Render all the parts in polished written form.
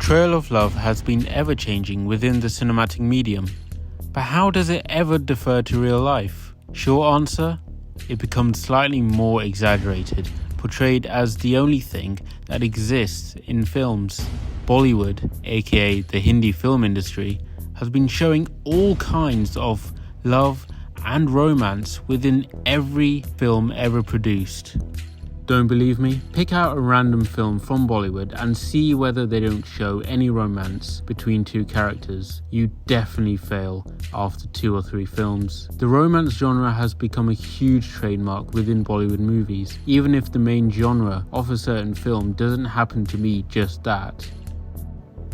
portrayal of love has been ever-changing within the cinematic medium. But how does it ever differ to real life? Short answer, it becomes slightly more exaggerated, portrayed as the only thing that exists in films. Bollywood, aka the Hindi film industry, has been showing all kinds of love and romance within every film ever produced. Don't believe me? Pick out a random film from Bollywood and see whether they don't show any romance between two characters. You definitely fail after 2 or 3 films. The romance genre has become a huge trademark within Bollywood movies, even if the main genre of a certain film doesn't happen to be just that.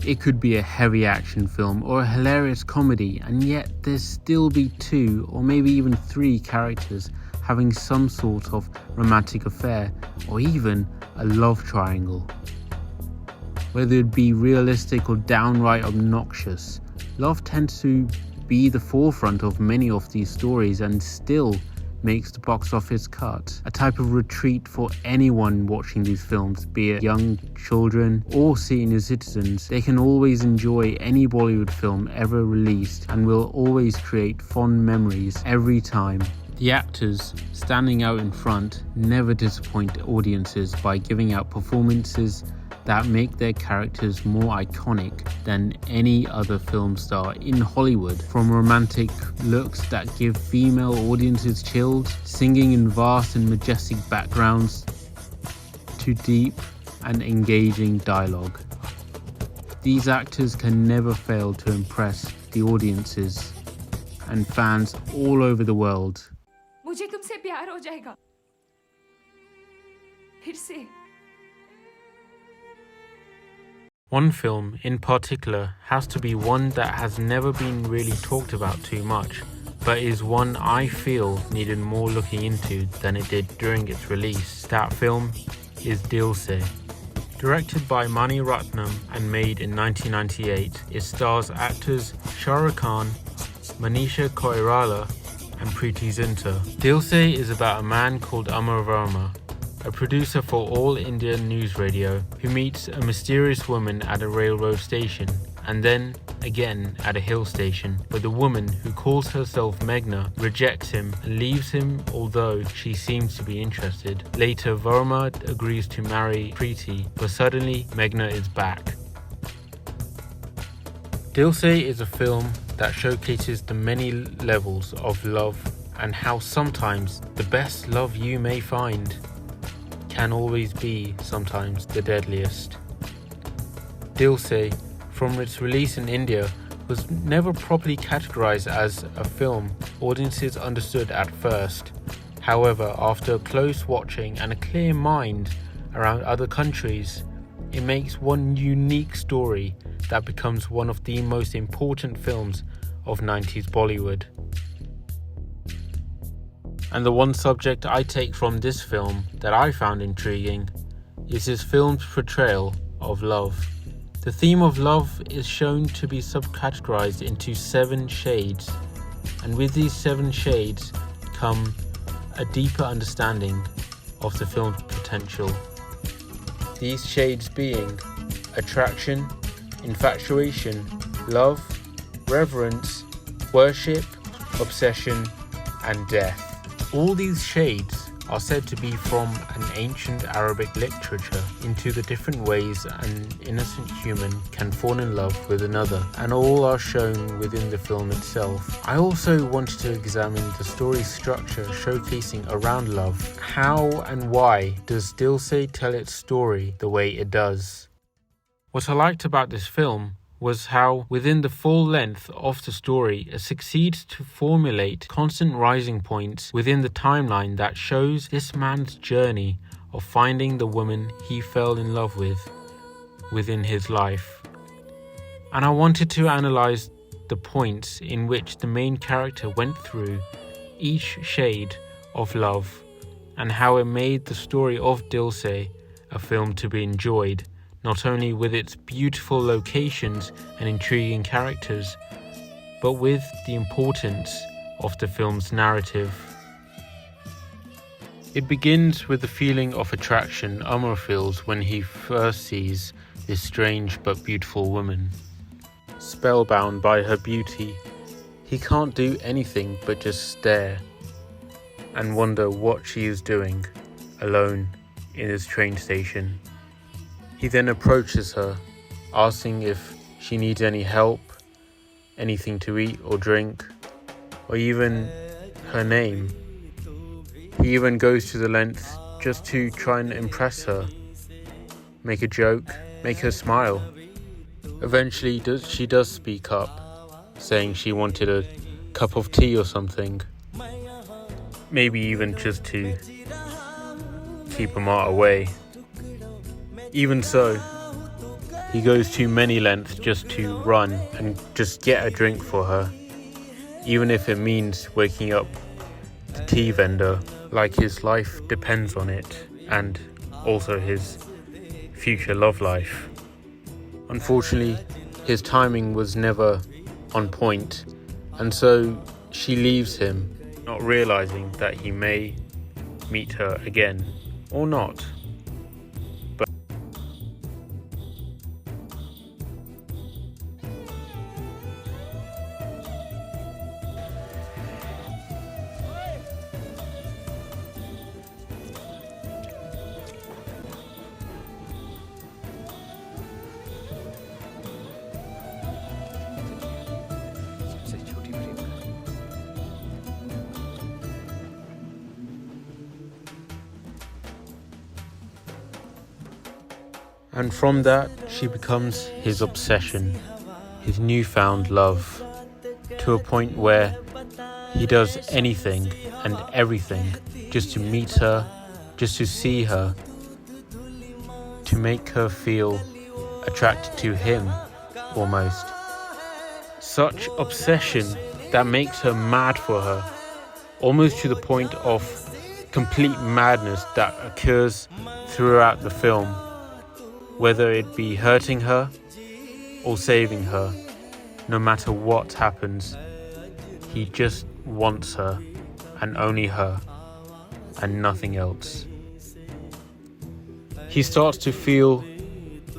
It could be a heavy action film or a hilarious comedy, and yet there'd still be 2 or maybe even 3 characters having some sort of romantic affair or even a love triangle. Whether it be realistic or downright obnoxious, love tends to be the forefront of many of these stories and still makes the box office cut. A type of retreat for anyone watching these films, be it young children or senior citizens. They can always enjoy any Bollywood film ever released and will always create fond memories every time. The actors standing out in front never disappoint audiences by giving out performances that make their characters more iconic than any other film star in Hollywood. From romantic looks that give female audiences chills, singing in vast and majestic backgrounds, to deep and engaging dialogue. These actors can never fail to impress the audiences and fans all over the world. मुझे तुमसे प्यार हो जाएगा फिर से. One film in particular has to be one that has never been really talked about too much, but is one I feel needed more looking into than it did during its release. That film is Dil Se. Directed by Mani Ratnam and made in 1998, it stars actors Shah Rukh Khan, Manisha Koirala and Preeti Zinta. Dil Se is about a man called Amar Verma, a producer for All India News Radio, who meets a mysterious woman at a railroad station, and then again at a hill station. But the woman, who calls herself Meghna, rejects him and leaves him, although she seems to be interested. Later, Verma agrees to marry Preeti, but suddenly Meghna is back. Dil Se is a film that showcases the many levels of love and how sometimes the best love you may find can always be sometimes the deadliest. Dil Se, from its release in India, was never properly categorized as a film audiences understood at first. However, after close watching and a clear mind around other countries, it makes one unique story that becomes one of the most important films of 90s Bollywood. And the one subject I take from this film that I found intriguing is this film's portrayal of love. The theme of love is shown to be subcategorized into 7 shades, and with these 7 shades come a deeper understanding of the film's potential. These shades being attraction, infatuation, love, reverence, worship, obsession, and death. All these shades are said to be from an ancient Arabic literature into the different ways an innocent human can fall in love with another, and all are shown within the film itself. I also wanted to examine the story structure showcasing around love. How and why does Dil Se tell its story the way it does? What I liked about this film was how, within the full length of the story, it succeeds to formulate constant rising points within the timeline that shows this man's journey of finding the woman he fell in love with within his life. And I wanted to analyze the points in which the main character went through each shade of love and how it made the story of Dil Se a film to be enjoyed, not only with its beautiful locations and intriguing characters, but with the importance of the film's narrative. It begins with the feeling of attraction Amar feels when he first sees this strange but beautiful woman. Spellbound by her beauty, he can't do anything but just stare and wonder what she is doing alone in this train station. He then approaches her, asking if she needs any help, anything to eat or drink, or even her name. He even goes to the length just to try and impress her, make a joke, make her smile. Eventually she does speak up, saying she wanted a cup of tea or something, maybe even just to keep Amar away. Even so, he goes to many lengths just to run and just get a drink for her, even if it means waking up the tea vendor, like his life depends on it, and also his future love life. Unfortunately, his timing was never on point, and so she leaves him, not realizing that he may meet her again, or not. And from that, she becomes his obsession, his newfound love, to a point where he does anything and everything just to meet her, just to see her, to make her feel attracted to him almost. Such obsession that makes her mad for her, almost to the point of complete madness that occurs throughout the film. Whether it be hurting her or saving her, no matter what happens, he just wants her and only her and nothing else. He starts to feel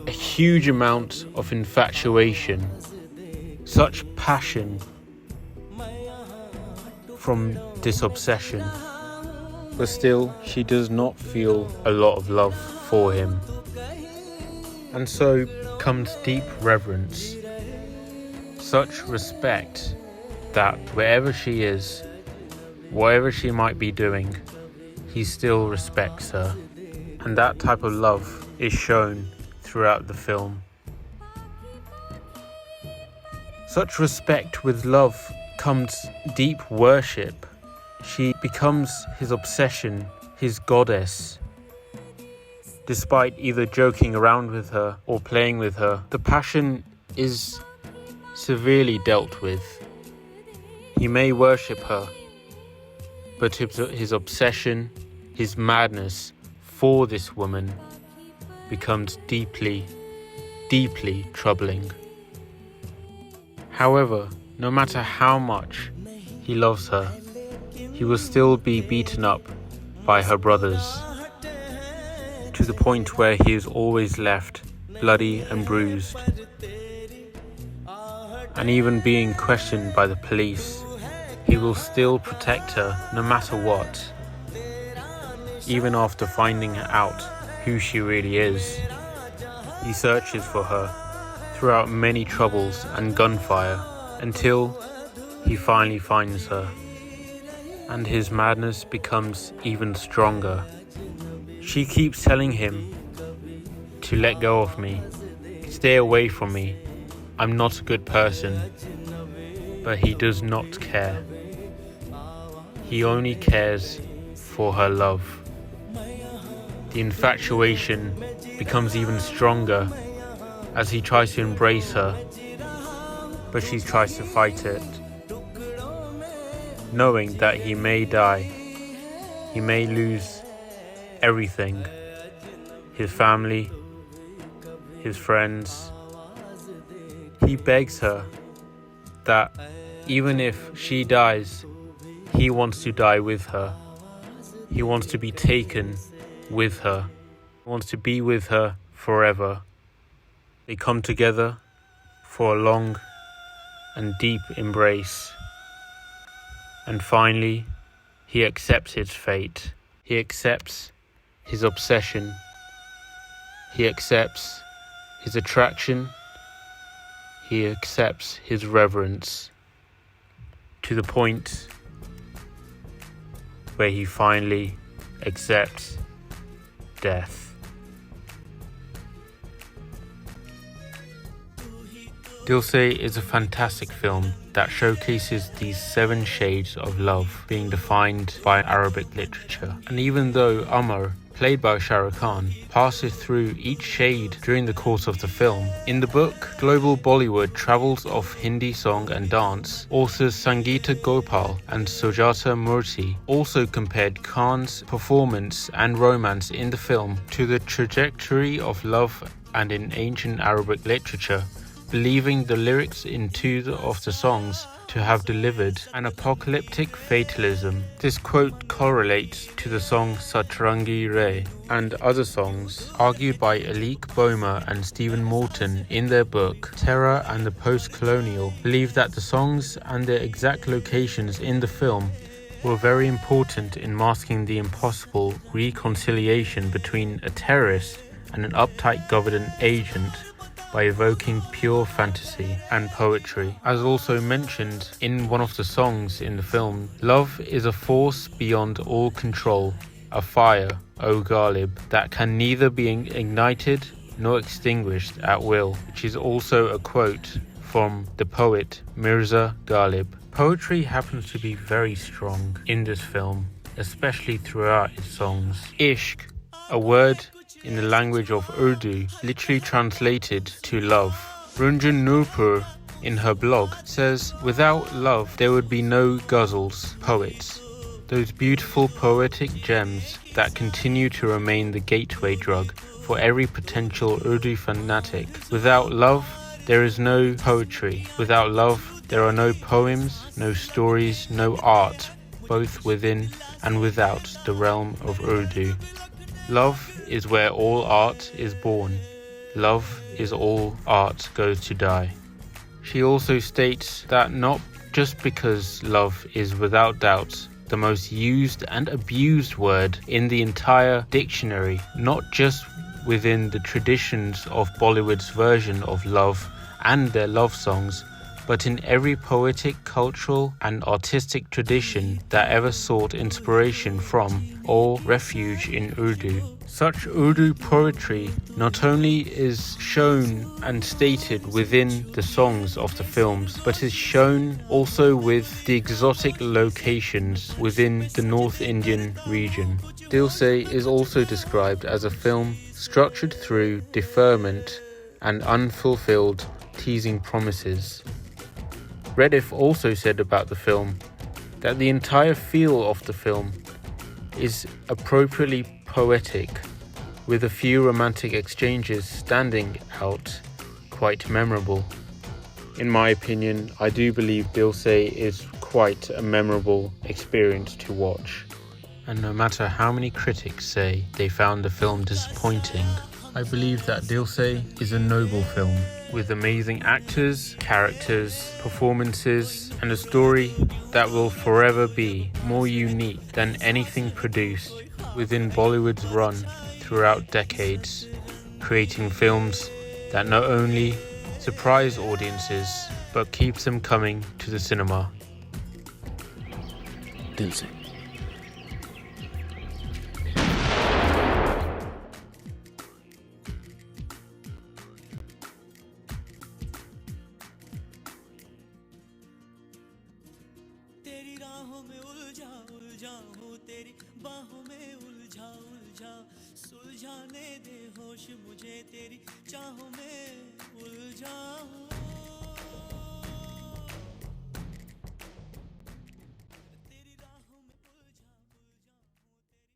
a huge amount of infatuation, such passion from this obsession, but still she does not feel a lot of love for him. And so comes deep reverence, such respect that wherever she is, whatever she might be doing, he still respects her. And that type of love is shown throughout the film. Such respect with love comes deep worship. She becomes his obsession, his goddess. Despite either joking around with her or playing with her, the passion is severely dealt with. He may worship her, but his obsession, his madness for this woman becomes deeply, deeply troubling. However, no matter how much he loves her, he will still be beaten up by her brothers, to the point where he is always left bloody and bruised. And even being questioned by the police, he will still protect her no matter what, even after finding out who she really is. He searches for her throughout many troubles and gunfire until he finally finds her, and his madness becomes even stronger. She keeps telling him to let go of me, stay away from me, I'm not a good person. But he does not care. He only cares for her love. The infatuation becomes even stronger as he tries to embrace her, but she tries to fight it, knowing that he may die, he may lose everything, his family, his friends. He begs her that even if she dies, he wants to die with her. He wants to be taken with her. He wants to be with her forever. They come together for a long and deep embrace. And finally, he accepts his fate. He accepts his obsession. He accepts his attraction. He accepts his reverence, to the point where he finally accepts death. Dil Se is a fantastic film that showcases these 7 shades of love being defined by Arabic literature. And even though Amar, played by Shah Rukh Khan, passes through each shade during the course of the film, in the book Global Bollywood Travels of Hindi Song and Dance, authors Sangeeta Gopal and Sujata Murthy also compared Khan's performance and romance in the film to the trajectory of love and in ancient Arabic literature, believing the lyrics in 2 of the songs to have delivered an apocalyptic fatalism. This quote correlates to the song Satrangi Re and other songs argued by Alik Boehmer and Stephen Morton in their book Terror and the Post-Colonial, believe that the songs and their exact locations in the film were very important in masking the impossible reconciliation between a terrorist and an uptight government agent by evoking pure fantasy and poetry. As also mentioned in one of the songs in the film, love is a force beyond all control, a fire, O Ghalib, that can neither be ignited nor extinguished at will, which is also a quote from the poet Mirza Ghalib. Poetry happens to be very strong in this film, especially throughout its songs. Ishq, a word in the language of Urdu, literally translated to love. Runjan Nurpur, in her blog, says, without love there would be no ghazals, poets, those beautiful poetic gems that continue to remain the gateway drug for every potential Urdu fanatic. Without love there is no poetry. Without love there are no poems, no stories, no art, both within and without the realm of Urdu. Love is where all art is born. Love is all art goes to die. She also states that not just because love is without doubt the most used and abused word in the entire dictionary, not just within the traditions of Bollywood's version of love and their love songs, but in every poetic, cultural and artistic tradition that ever sought inspiration from or refuge in Urdu. Such Urdu poetry not only is shown and stated within the songs of the films, but is shown also with the exotic locations within the North Indian region. Dil Se is also described as a film structured through deferment and unfulfilled teasing promises. Rediff also said about the film that the entire feel of the film is appropriately poetic, with a few romantic exchanges standing out quite memorable. In my opinion, I do believe Dil Se is quite a memorable experience to watch. And no matter how many critics say they found the film disappointing, I believe that Dil Se is a noble film with amazing actors, characters, performances, and a story that will forever be more unique than anything produced within Bollywood's run throughout decades, creating films that not only surprise audiences but keeps them coming to the cinema. Dil Se. तेरी राहों में उलझा उलझा हूँ, तेरी बाहों में उलझा उलझा, सुलझाने दे होश मुझे, तेरी चाहों में उलझा हूँ।